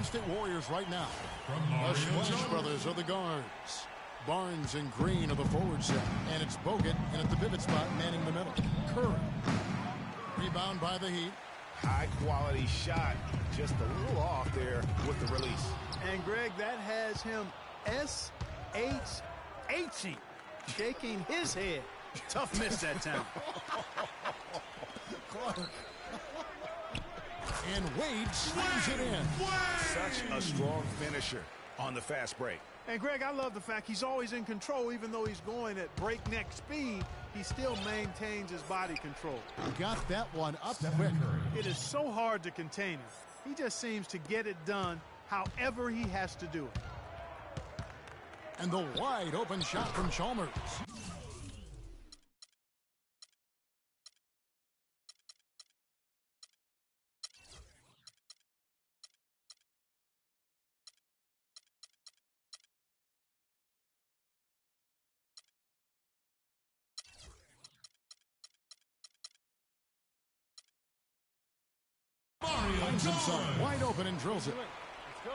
State Warriors right now. The Splash Brothers are the guards. Barnes and Green are the forward set. And it's Bogut in at the pivot spot, manning the middle. Curry. Rebound by the Heat. High quality shot. Just a little off there with the release. And Greg, that has him S-H-H-ing, shaking his head. Tough miss that time. Clark. And Wade slams it in. Such a strong finisher on the fast break. And Greg, I love the fact he's always in control. Even though he's going at breakneck speed, he still maintains his body control. Got that one up quick. It is so hard to contain him. He just seems to get it done however he has to do it. And the wide open shot from Chalmers. Finds himself wide open and drills it. Let's go.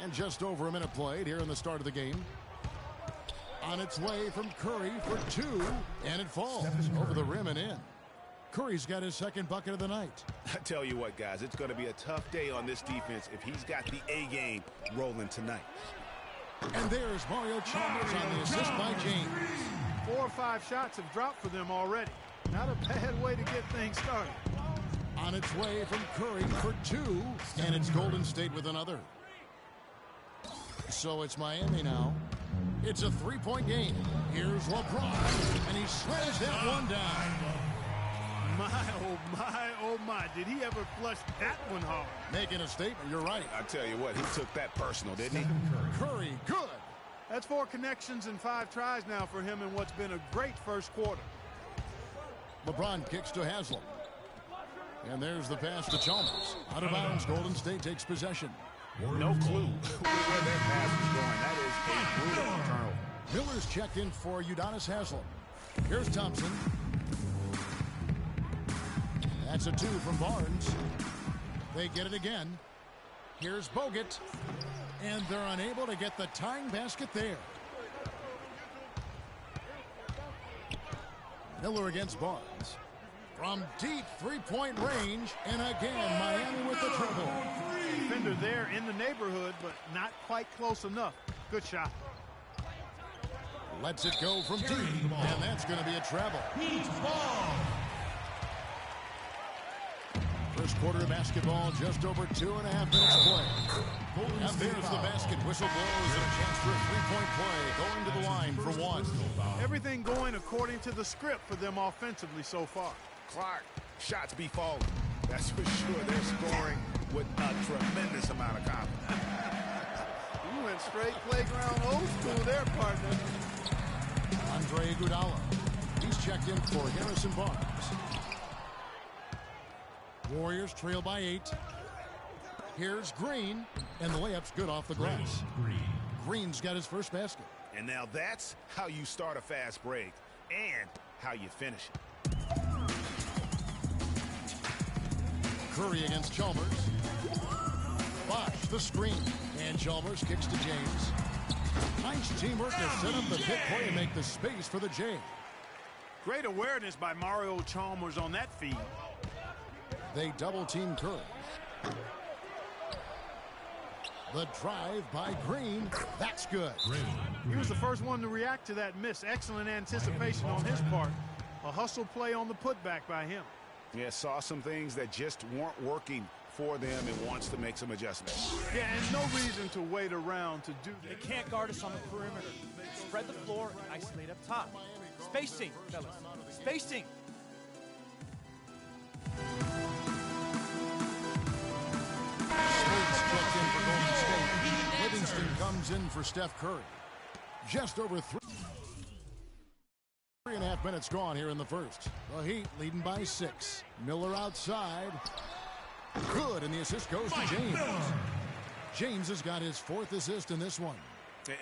And just over a minute played here in the start of the game. On its way from Curry for two, and it falls over the rim and in. Curry's got his second bucket of the night. I tell you what, guys, it's going to be a tough day on this defense if he's got the A game rolling tonight. And there's Mario Chalmers on the assist by James. 4 or 5 shots have dropped for them already. Not a bad way to get things started. On its way from Curry for two, and it's Golden State with another. So it's Miami now. It's a three-point game. Here's LeBron, and he slams that one down. My, oh my, oh my. Did he ever flush that one hard? Making a statement, you're right. I tell you what, he took that personal, didn't he? Curry, good. That's 4 connections and 5 tries now for him in what's been a great first quarter. LeBron kicks to Haslam. And there's the pass to Chalmers. Out of bounds, Golden State takes possession. No clue where that pass is going. That is a brutal turnover. Miller's checked in for Udonis Haslam. Here's Thompson. That's a 2 from Barnes. They get it again. Here's Bogut. And they're unable to get the tying basket there. Miller against Barnes. From deep three-point range. And again, Miami with the triple. Defender there in the neighborhood, but not quite close enough. Good shot. Lets it go from deep. And that's going to be a travel. First quarter of basketball, just over 2.5 minutes play. And there's the basket. Whistle blows and a chance for a three-point play. Going to the line for one. Everything going according to the script for them offensively so far. Clark, shots be falling. That's for sure. They're scoring with a tremendous amount of confidence. You went straight playground old school there, partner. Andre Iguodala. He's checked in for Harrison Barnes. Warriors trail by 8. Here's Green, and the layup's good off the glass. Green's got his first basket. And now that's how you start a fast break and how you finish it. Curry against Chalmers. Bosh the screen, and Chalmers kicks to James. Nice teamwork to set up the pick play and make the space for the J. Great awareness by Mario Chalmers on that feed. They double-team Curry. The drive by Green. That's good. He was the first one to react to that miss. Excellent anticipation on his part. A hustle play on the putback by him. Yeah, saw some things that just weren't working for them and wants to make some adjustments. Yeah, and no reason to wait around to do that. They can't guard us on the perimeter. Spread the floor and isolate up top. Spacing, fellas. Spacing. State's checked in for Golden State. Livingston comes in for Steph Curry. Just over 3.5 minutes gone here in the first. The Heat leading by 6. Miller outside. and the assist goes to James. James has got his 4th assist in this one.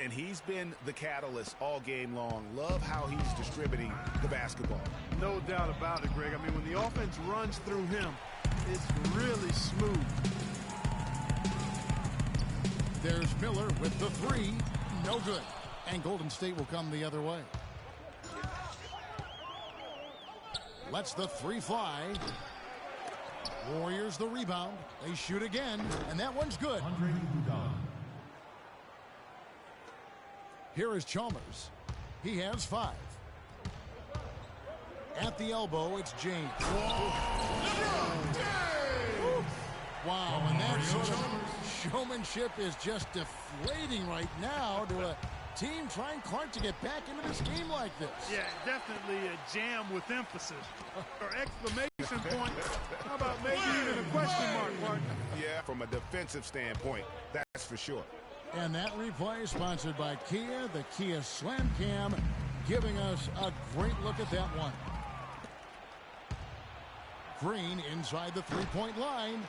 And he's been the catalyst all game long. Love how he's distributing the basketball. No doubt about it, Greg. I mean, when the offense runs through him, it's really smooth. There's Miller with the 3. No good. And Golden State will come the other way. Lets the 3 fly. Warriors the rebound. They shoot again, and that one's good. Here is Chalmers. He has 5. At the elbow, it's James. Wow, and that sort of showmanship is just deflating right now to a team trying, Clark, to get back into this game like this. Yeah, definitely a jam with emphasis. Or exclamation point. How about maybe even a question mark, Clark? Yeah, from a defensive standpoint, that's for sure. And that replay sponsored by Kia, the Kia Slam Cam, giving us a great look at that one. Green inside the 3-point line.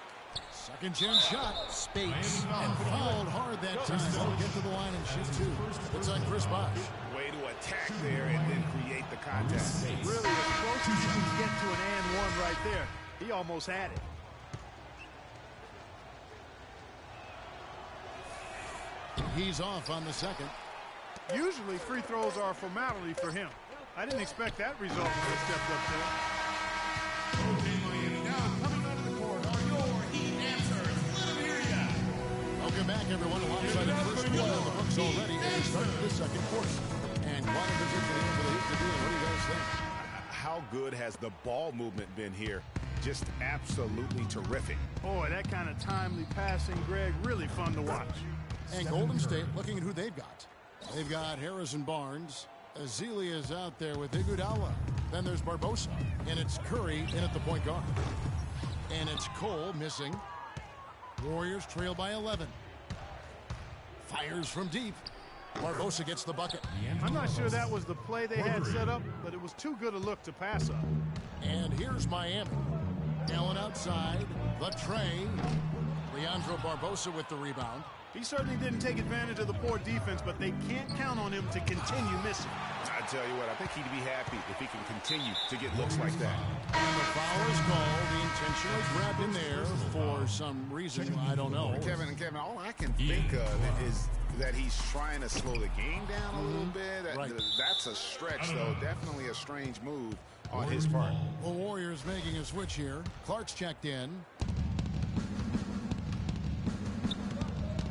Second chance shot. Spates. And fouled hard that time. He'll get to the line and shoot 2. It's on Chris Bosh. Way to attack there and then create the contact. Really as close as you can get to an and one right there. He almost had it. He's off on the second. Usually free throws are a formality for him. I didn't expect that result when he stepped up there. Okay, Miami, now coming onto the court are your Heat answers. Let them hear ya. Welcome back, everyone. Alongside the first quarter of the books already as we start the second quarter. And what a position here for the Heat to be in. What do you guys think? How good has the ball movement been here? Just absolutely terrific. Boy, that kind of timely passing, Greg, really fun to watch. And Golden State looking at who they've got. They've got Harrison Barnes. Azealia is out there with Iguodala. Then there's Barbosa. And it's Curry in at the point guard. And it's Cole missing. Warriors trail by 11. Fires from deep. Barbosa gets the bucket. I'm not sure that was the play they had set up, but it was too good a look to pass up. And here's Miami. Allen outside. The tray. Leandro Barbosa with the rebound. He certainly didn't take advantage of the poor defense, but they can't count on him to continue missing. I tell you what, I think he'd be happy if he can continue to get looks like that. And the foul is called. He intentionally grabbed in there for some reason. I don't know. Kevin, all I can think of is that he's trying to slow the game down a little bit. Right. That's a stretch, though. Definitely a strange move on his part. The Warriors making a switch here. Clark's checked in.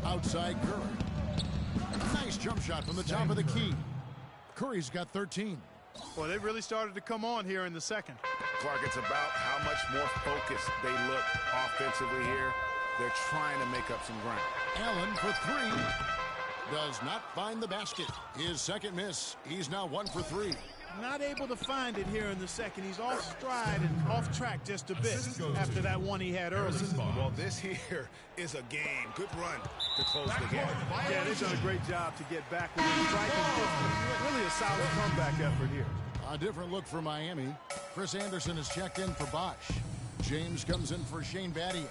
Outside Curry. Nice jump shot from the top of the key. Curry's got 13. Well, they really started to come on here in the second. Clark, it's about how much more focused they look offensively here. They're trying to make up some ground. Allen for 3. Does not find the basket. His second miss. He's now 1 for 3. Not able to find it here in the second. He's off stride and off track just a bit after that one he had early. Well, this here is a game. Good run to close the game. Yeah, they've done a great job to get back within striking distance. Really a solid comeback effort here. A different look for Miami. Chris Anderson is checked in for Bosh. James comes in for Shane Battier.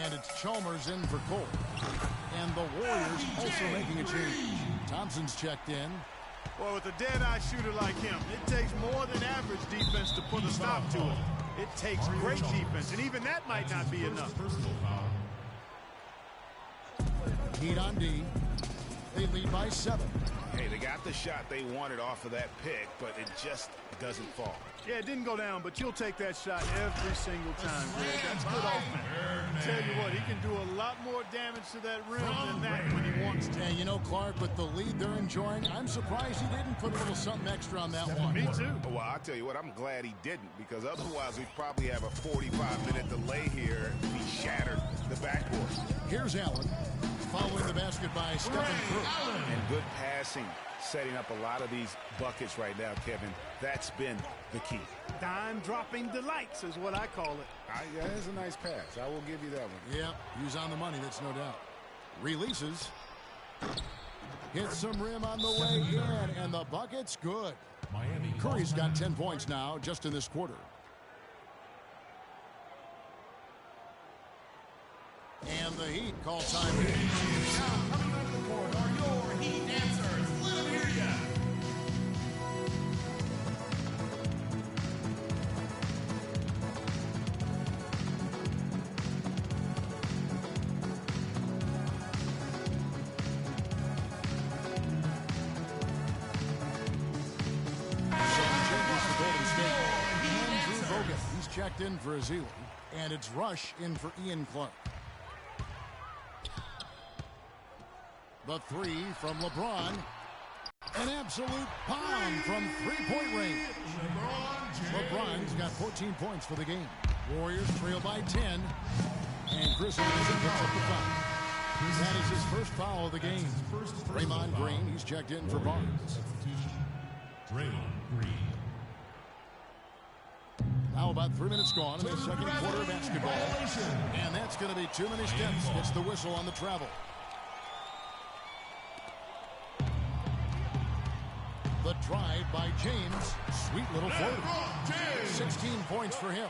And it's Chalmers in for Cole. And the Warriors also making a change. Thompson's checked in. Well, with a dead-eye shooter like him, it takes more than average defense to put a stop to it. It takes great defense, and even that might not be enough. Heat on D. They lead by 7. Hey, they got the shot they wanted off of that pick, but it just doesn't fall. Yeah, it didn't go down, but you'll take that shot every single time, Greg. That's good offense. Tell you what, he can do a lot more damage to that rim than that when he wants to. And you know, Clark, with the lead they're enjoying, I'm surprised he didn't put a little something extra on that one. Me too. Well, I'll tell you what, I'm glad he didn't, because otherwise we'd probably have a 45-minute delay here if he shattered the backboard. Here's Allen, following the basket by Stephen Curry. And good passing, setting up a lot of these buckets right now, Kevin. That's been the key. Dime-dropping delights is what I call it. Yeah, that's a nice pass. I will give you that one. Yeah, he was on the money, that's no doubt. Releases. Hits some rim on the way in, and the bucket's good. Curry's got 10 points now just in this quarter. And the Heat call time here. Now coming onto the court are your Heat answers. Let them hear ya. He's checked in for Azili, and it's Rush in for Ian Clark. The three from LeBron. An absolute bomb from three-point range. LeBron's got 14 points for the game. Warriors trail by 10. And Chris Anderson picks up the foul. That is his first foul of the game. Draymond Green, he's checked in for Barnes. Draymond Green. Now about 3 minutes gone in the second quarter of basketball. And that's going to be too many steps. Gets the whistle on the travel. The drive by James. Sweet little floater. 16 points for him.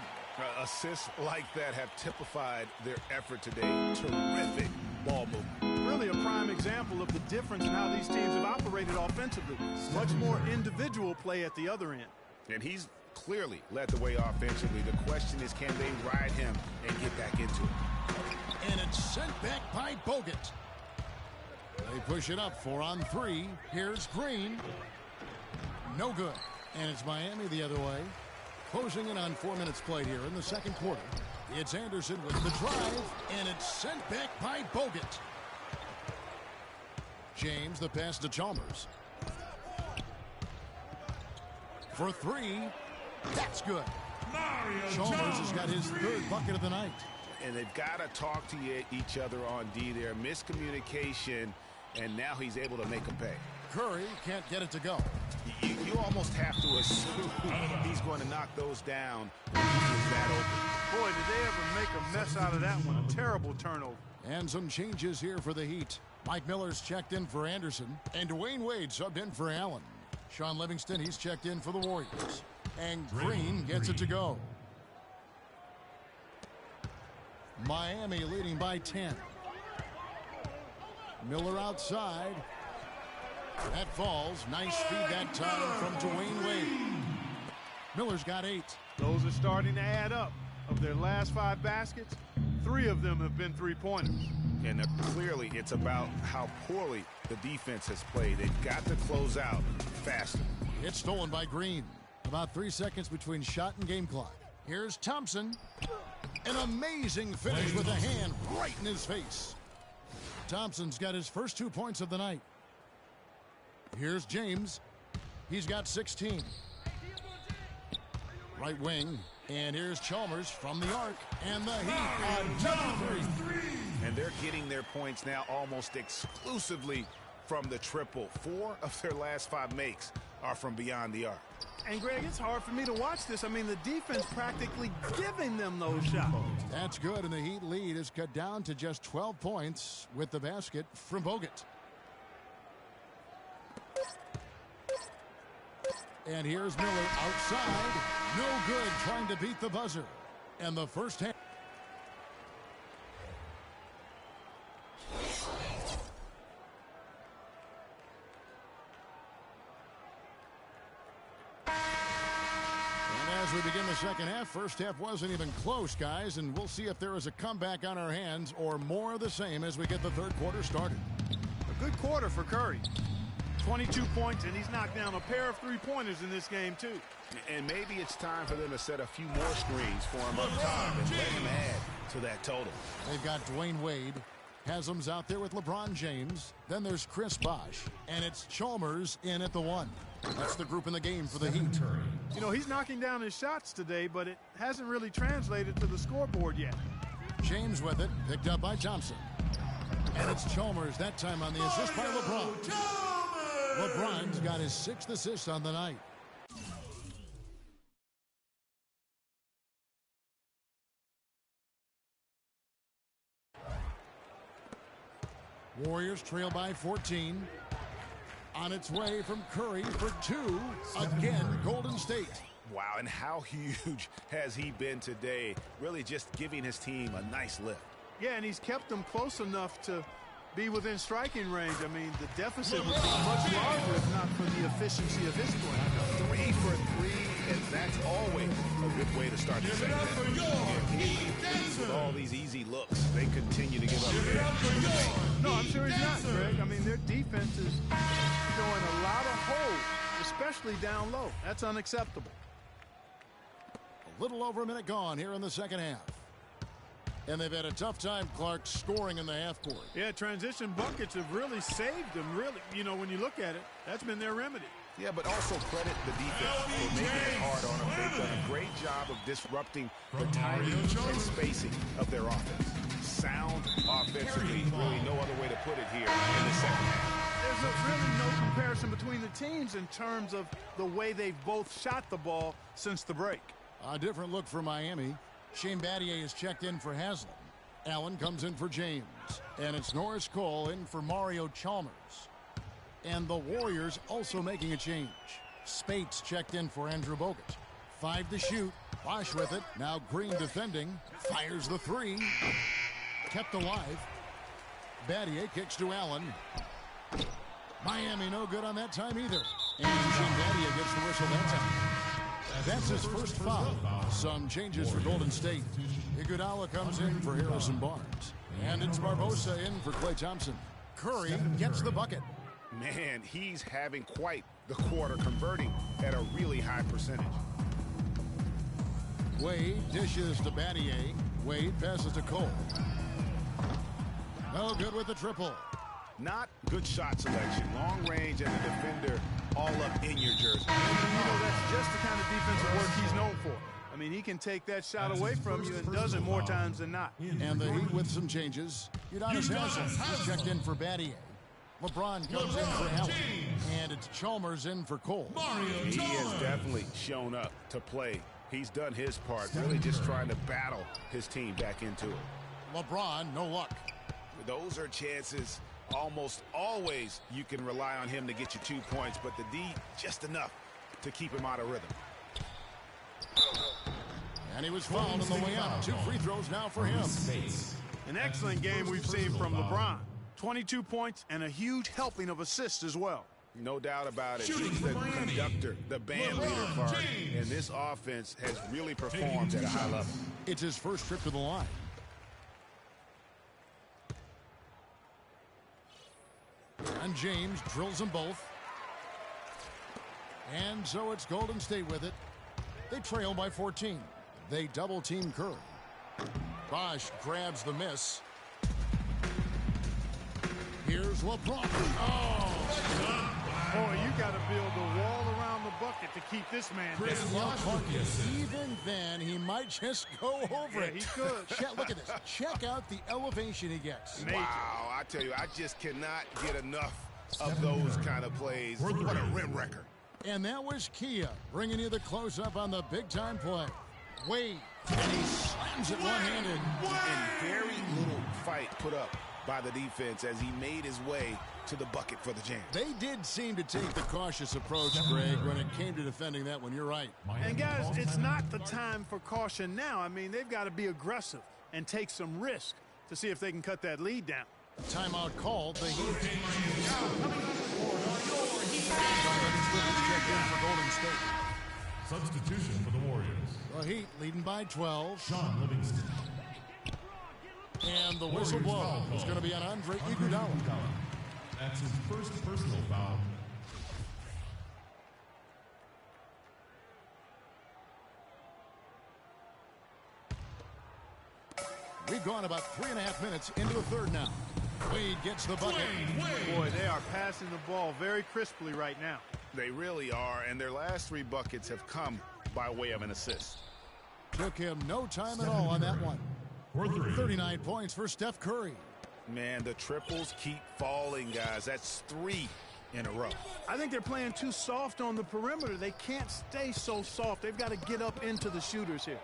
Assists like that have typified their effort today. Terrific ball movement. Really a prime example of the difference in how these teams have operated offensively. Much more individual play at the other end. And he's clearly led the way offensively. The question is, can they ride him and get back into it? And it's sent back by Bogut. They push it up 4 on 3. Here's Green. No good. And it's Miami the other way. Closing in on 4 minutes played here in the second quarter. It's Anderson with the drive, and it's sent back by Bogut. James, the pass to Chalmers. For 3. That's good. Chalmers has got his third bucket of the night. And they've got to talk to each other on D there. Miscommunication, and now he's able to make them pay. Curry can't get it to go. You almost have to assume he's going to knock those down when he's that open. Boy, did they ever make a mess out of that one. A terrible turnover. And some changes here for the Heat. Mike Miller's checked in for Anderson, and Dwayne Wade subbed in for Allen. Sean Livingston, he's checked in for the Warriors. And Green gets it to go. Miami leading by 10. Miller outside. That falls. Nice feed that time from Dwayne Wade. Miller's got 8. Those are starting to add up. Of their last 5 baskets, 3 of them have been three-pointers. And clearly it's about how poorly the defense has played. They've got to close out faster. It's stolen by Green. About 3 seconds between shot and game clock. Here's Thompson. An amazing finish with a hand right in his face. Thompson's got his first 2 points of the night. Here's James. He's got 16. Right wing. And here's Chalmers from the arc. And the Heat on another 3. And they're getting their points now almost exclusively from the triple. 4 of their last 5 makes are from beyond the arc. And, Greg, it's hard for me to watch this. I mean, the defense practically giving them those shots. That's good, and the Heat lead is cut down to just 12 points with the basket from Bogut. And here's Miller outside. No good, trying to beat the buzzer. And the first half. As we begin the second half, first half wasn't even close, guys, and we'll see if there is a comeback on our hands or more of the same as we get the third quarter started. A good quarter for Curry. 22 points, and he's knocked down a pair of three-pointers in this game, too. And maybe it's time for them to set a few more screens for him up top and let him add to that total. They've got Dwayne Wade. Haslam's out there with LeBron James. Then there's Chris Bosh. And it's Chalmers in at the 1. That's the group in the game for the Heat. You know, he's knocking down his shots today, but it hasn't really translated to the scoreboard yet. James with it, picked up by Thompson. And it's Chalmers, that time on the assist by LeBron. LeBron's got his 6th assist on the night. Warriors trail by 14. On its way from Curry for 2. Again, Golden State. Wow, and how huge has he been today? Really just giving his team a nice lift. Yeah, and he's kept them close enough to be within striking range. I mean, the deficit would be much larger if not for the efficiency of his play. 3 for 3, and that's always a good way to start the second half. With all these easy looks, they continue to give up. No, I'm sure he's not, Greg. I mean, their defense is showing a lot of holes, especially down low. That's unacceptable. A little over a minute gone here in the second half. And they've had a tough time, Clark, scoring in the half court. Yeah, transition buckets have really saved them, really. You know, when you look at it, that's been their remedy. Yeah, but also credit the defense for making it hard on them. They've done a great job of disrupting the timing and spacing of their offense. Sound offensively, really no other way to put it here in the second half. There's really no comparison between the teams in terms of the way they've both shot the ball since the break. A different look for Miami. Shane Battier is checked in for Haslam. Allen comes in for James. And it's Norris Cole in for Mario Chalmers. And the Warriors also making a change. Spates checked in for Andrew Bogut. 5 to shoot. Bosch with it. Now Green defending. Fires the 3. Kept alive. Battier kicks to Allen. Miami no good on that time either. And Shane Battier gets the whistle that time. That's his first foul. Some changes for Golden State. Iguodala comes in for Harrison Barnes. And it's Barbosa in for Klay Thompson. Curry gets the bucket. Man, he's having quite the quarter, converting at a really high percentage. Wade dishes to Battier. Wade passes to Cole. No good with the triple. Not good shot selection. Long range and the defender all up in your jersey. You know, that's just the kind of defensive work he's known for. I mean, he can take that shot away from you and does it more times than not. And the Heat with some changes. Udonis Haslem is checked in for Battier. LeBron comes in for Allen. And it's Chalmers in for Cole. He has definitely shown up to play. He's done his part, really just trying to battle his team back into it. LeBron, no luck. Those are chances. Almost always you can rely on him to get you 2 points, but the D just enough to keep him out of rhythm. And he was fouled on the way out. 2 free throws now for him. An excellent game we've seen from LeBron. 22 points and a huge helping of assists as well. No doubt about it. He's the conductor, the band leader part, and this offense has really performed at a high level. It's his first trip to the line. And James drills them both. And so it's Golden State with it. They trail by 14. They double team Curry. Bosch grabs the miss. Here's LeBron. Oh! Boy, you got to build a wall around the bucket to keep this man down. Even then, he might just go over it. He could. Look at this. Check out the elevation he gets. Wow, I tell you, I just cannot get enough of those kind of plays. What a rim wrecker. And that was Kia bringing you the close-up on the big-time play. Wade, and he slams it one-handed. And very little fight put up by the defense as he made his way to the bucket for the jam. They did seem to take the cautious approach, Greg, when it came to defending that one. You're right. And, guys, it's not the time for caution now. I mean, they've got to be aggressive and take some risk to see if they can cut that lead down. Timeout called. The Heat. Checked in for Golden State. Substitution for the Warriors. The Heat leading by 12. Sean Livingston. And the whistle blow is going to be on Andre Iguodala. That's his first personal foul. We've gone about 3.5 minutes into the third now. Wade gets the bucket. Boy, they are passing the ball very crisply right now. They really are, and their last 3 buckets have come by way of an assist. Took him no time at all on that one. 39 points for Steph Curry. Man, the triples keep falling, guys. That's 3 in a row. I think they're playing too soft on the perimeter. They can't stay so soft. They've got to get up into the shooters here.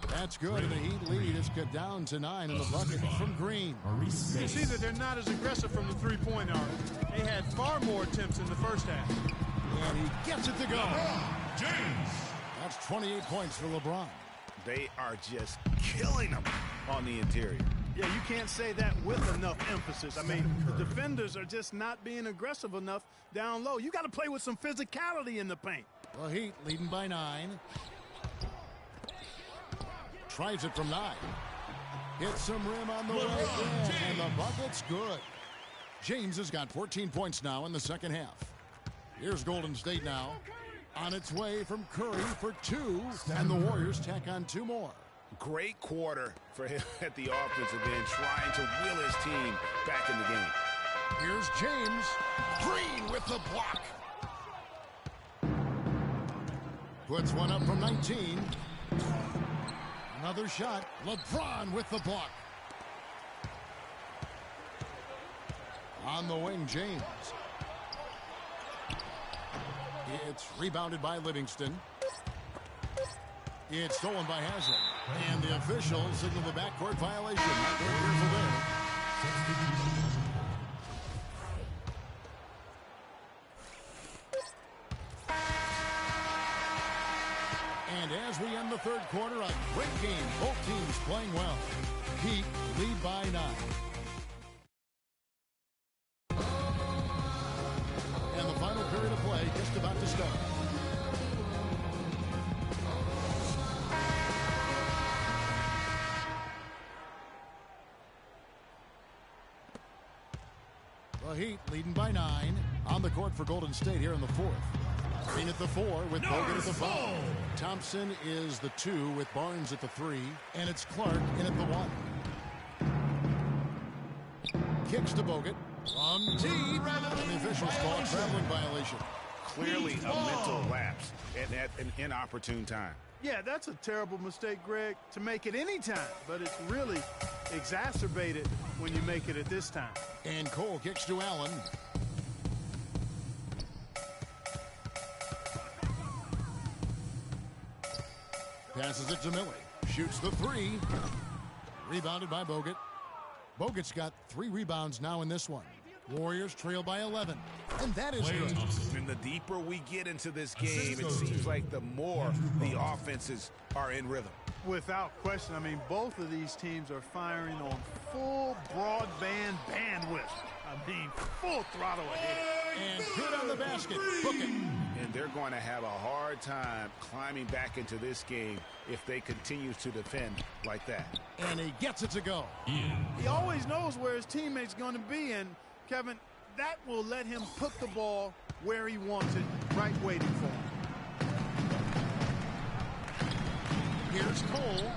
That's good. And the Heat lead is cut down to 9 in the bucket from Green. You see that they're not as aggressive from the three-point arc. They had far more attempts in the first half. And he gets it to go. James. That's 28 points for LeBron. They are just killing them on the interior. Yeah, you can't say that with enough emphasis. I mean, the defenders are just not being aggressive enough down low. You got to play with some physicality in the paint. The Heat leading by 9. Tries it from 9. Hits some rim on the right end, and the bucket's good. James has got 14 points now in the second half. Here's Golden State now. On its way from Curry for 2, and the Warriors tack on 2 more. Great quarter for him at the offensive end, trying to will his team back in the game. Here's James. Green with the block. Puts one up from 19. Another shot. LeBron with the block. On the wing, James. It's rebounded by Livingston. It's stolen by Haslem. And the officials signal the backcourt violation. Not very careful there. And as we end the third quarter, a great game. Both teams playing well. Heat lead by 9. And the final period of play just about to start. The Heat leading by 9 on the court for Golden State here in the fourth. Green at the 4 with Bogut at the 5. Thompson is the 2 with Barnes at the 3. And it's Clark in at the 1. Kicks to Bogut. From deep. And the officials call a traveling violation. Clearly a mental lapse and at an inopportune time. Yeah, that's a terrible mistake, Greg, to make it any time. But it's really exacerbated when you make it at this time. And Cole kicks to Allen. Passes it to Millie. Shoots the 3. Rebounded by Bogut. Bogut's got 3 rebounds now in this one. Warriors trail by 11. And that is good. And the deeper we get into this game, it seems like the more the offenses are in rhythm. Without question. I mean, both of these teams are firing on full broadband bandwidth. I mean, full throttle ahead. And good on the basket. Book it. And they're going to have a hard time climbing back into this game if they continue to defend like that. And he gets it to go. He always knows where his teammate's going to be, and Kevin, that will let him put the ball where he wants it, right waiting for him. Here's Cole.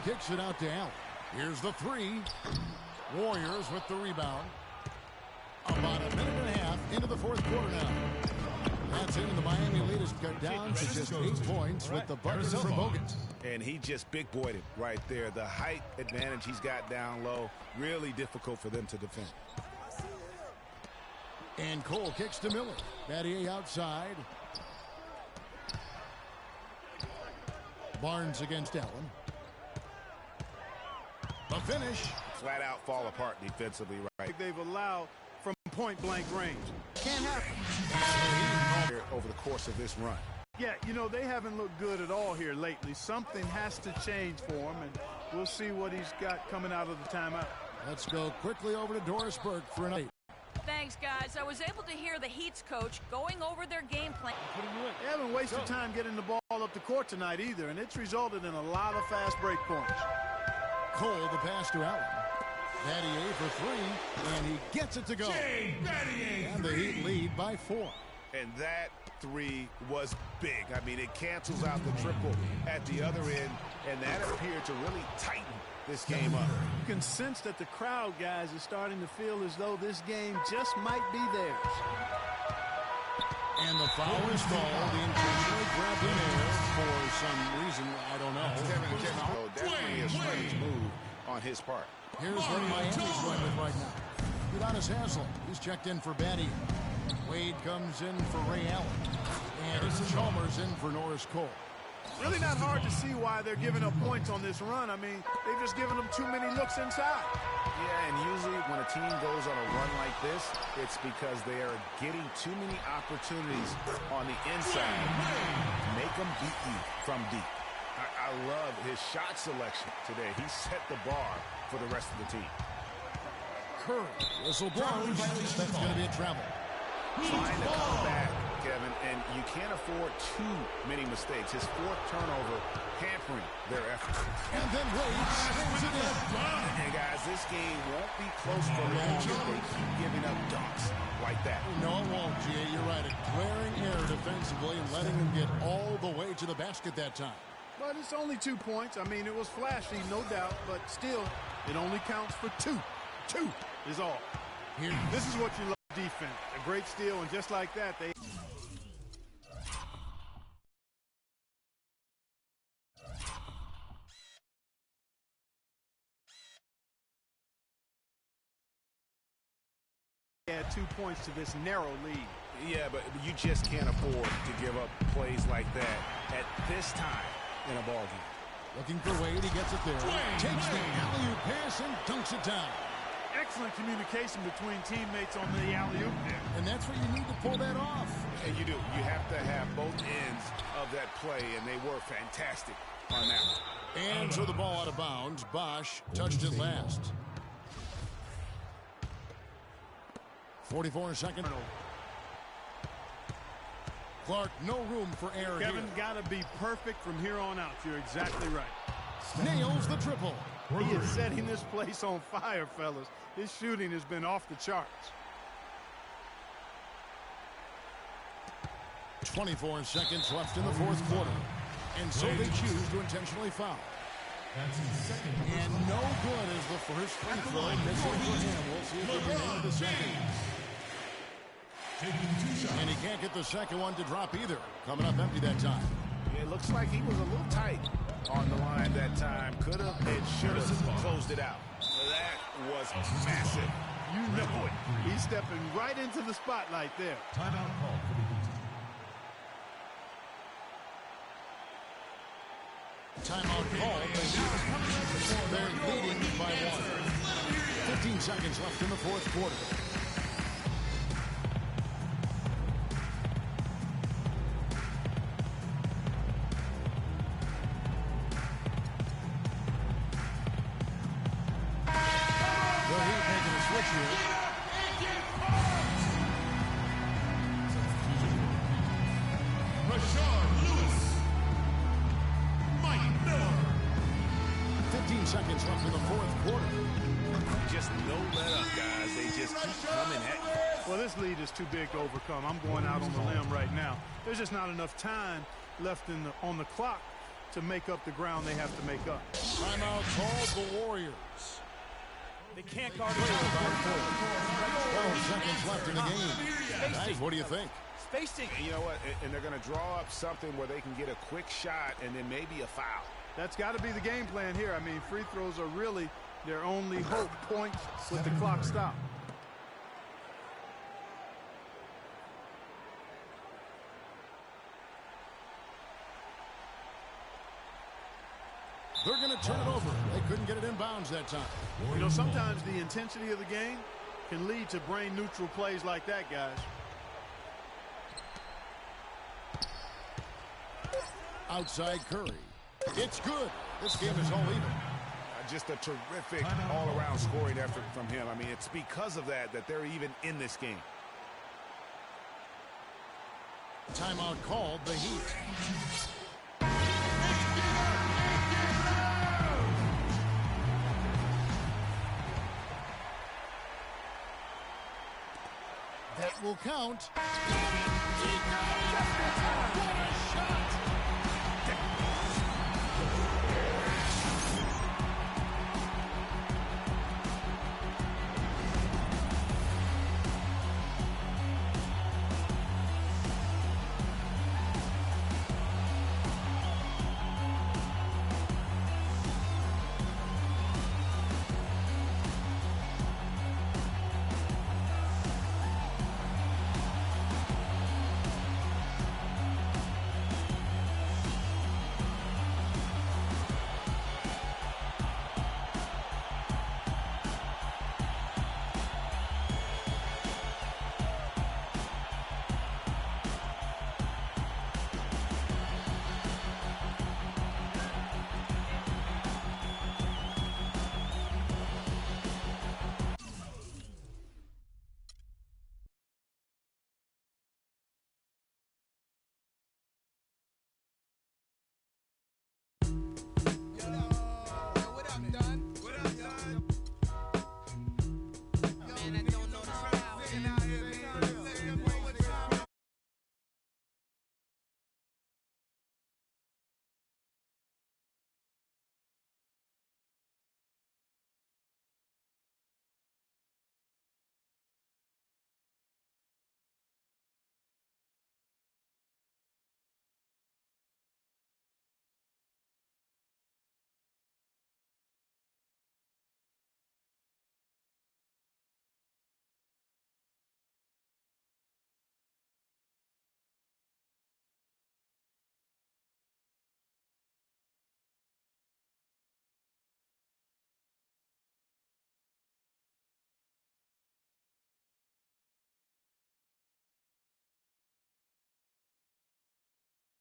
Kicks it out to Allen. Here's the 3. Warriors with the rebound. About a minute and a half into the fourth quarter now. That's it, and the Miami lead is cut down to just 8 points with the bucket from Bogut. And he just big-boyed it right there. The height advantage he's got down low, really difficult for them to defend. And Cole kicks to Miller. Battier outside. Barnes against Allen. The finish. Flat out fall apart defensively, right? They've allowed from point-blank range. Can't happen. Over the course of this run. Yeah, you know, they haven't looked good at all here lately. Something has to change for him, and we'll see what he's got coming out of the timeout. Let's go quickly over to Doris Burke for an 8. Thanks, guys. I was able to hear the Heat's coach going over their game plan. They haven't wasted time getting the ball up the court tonight either, and it's resulted in a lot of fast break points. Cole, the pass to Allen. Battier for 3, and he gets it to go. And the Heat lead by 4. And that 3 was big. I mean, it cancels out the triple at the other end, and that appeared to really tighten this game up. You can sense that the crowd, guys, is starting to feel as though this game just might be theirs. And the foul is called. The intentional grab in there for some reason, I don't know. Oh, definitely a strange move on his part. Here's what Miami's going with right now. Udonis Haslem. He's checked in for Battier. Wade comes in for Ray Allen. And Chalmers in for Norris Cole. Really not hard to see why they're giving up points on this run. I mean, they've just given them too many looks inside. Yeah, and usually when a team goes on a run like this, it's because they are getting too many opportunities on the inside to make them beat you from deep. I love his shot selection today. He set the bar for the rest of the team. Curry, whistle blows. That's going to be a travel. Trying to come back, Kevin, and you can't afford too many mistakes. His fourth turnover hampering their effort. And then Wade slams it in. And guys, this game won't be close for long if they keep giving up dunks like that. No, it won't, G.A. You're right. A glaring error defensively and letting him get all the way to the basket that time. But it's only 2 points. I mean, it was flashy, no doubt, but still, it only counts for 2. 2 is all. Here, this is what you love, defense. A great steal, and just like that, they... add 2 points to this narrow lead. Yeah, but you just can't afford to give up plays like that at this time in a ball game. Looking for Wade, he gets it there. Takes the alley-oop pass and dunks it down. Excellent communication between teammates on the alley-oop there. And that's what you need to pull that off. And you do. You have to have both ends of that play, and they were fantastic on that one. And so the ball out of bounds. Bosch touched it last. 44 seconds. Clark, no room for error here. Kevin, got to be perfect from here on out. You're exactly right. Nails the triple. He is setting this place on fire, fellas. His shooting has been off the charts. 24 seconds left in the fourth quarter. And so they choose to intentionally foul. And no good as the first free throw missing for him. We'll see if he can hit the second. And he can't get the second one to drop either. Coming up empty that time. It looks like he was a little tight on the line that time. Could have and should have closed it out. That was massive. You know it. He's stepping right into the spotlight there. Timeout call for the Heat. Timeout called. They're leading by 1. 15 seconds left in the fourth quarter. Seconds left in the fourth quarter. Just no let up, guys. They just keep coming at you. Well, this lead is too big to overcome. I'm going out on the limb right now. There's just not enough time left on the clock to make up the ground they have to make up. Timeout called the Warriors. They can't guard it. 12 seconds left in the game. Guys, what do you think? Spacing. And you know what? And they're going to draw up something where they can get a quick shot and then maybe a foul. That's got to be the game plan here. I mean, free throws are really their only hope. Points with the clock stopped. They're going to turn it over. They couldn't get it in bounds that time. You know, sometimes the intensity of the game can lead to brain-neutral plays like that, guys. Outside Curry. It's good. This game is all even. Just a terrific all-around scoring effort from him. I mean, it's because of that they're even in this game. Timeout called the Heat. That will count. What a shot!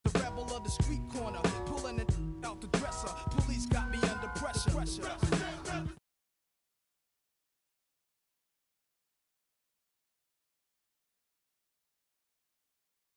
The rebel of the street corner, pulling it out the dresser. Police got me under pressure.